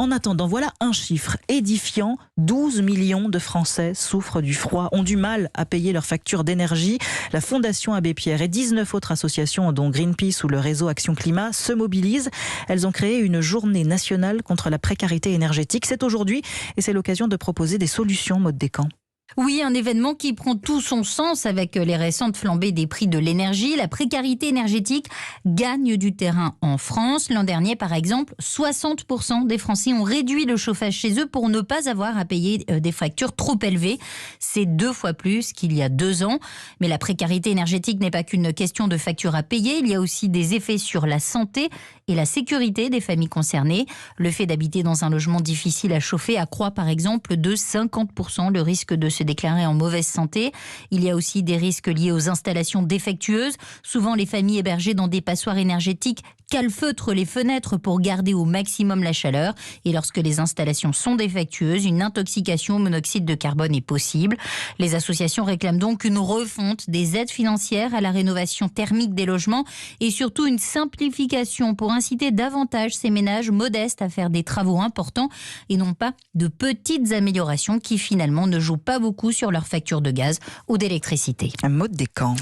En attendant, voilà un chiffre édifiant. 12 millions de Français souffrent du froid, ont du mal à payer leurs factures d'énergie. La Fondation Abbé Pierre et 19 autres associations, dont Greenpeace ou le réseau Action Climat, se mobilisent. Elles ont créé une journée nationale contre la précarité énergétique. C'est aujourd'hui et c'est l'occasion de proposer des solutions, Maude Descamps. Oui, un événement qui prend tout son sens avec les récentes flambées des prix de l'énergie. La précarité énergétique gagne du terrain en France. L'an dernier, par exemple, 60% des Français ont réduit le chauffage chez eux pour ne pas avoir à payer des factures trop élevées. C'est 2 fois plus qu'il y a 2 ans. Mais la précarité énergétique n'est pas qu'une question de factures à payer. Il y a aussi des effets sur la santé et la sécurité des familles concernées. Le fait d'habiter dans un logement difficile à chauffer accroît par exemple de 50% le risque de se déclarer en mauvaise santé. Il y a aussi des risques liés aux installations défectueuses. Souvent, les familles hébergées dans des passoires énergétiques calfeutrent les fenêtres pour garder au maximum la chaleur. Et lorsque les installations sont défectueuses, une intoxication au monoxyde de carbone est possible. Les associations réclament donc une refonte des aides financières à la rénovation thermique des logements et surtout une simplification pour inciter davantage ces ménages modestes à faire des travaux importants et non pas de petites améliorations qui finalement ne jouent pas beaucoup sur leur facture de gaz ou d'électricité. Maude Descamps.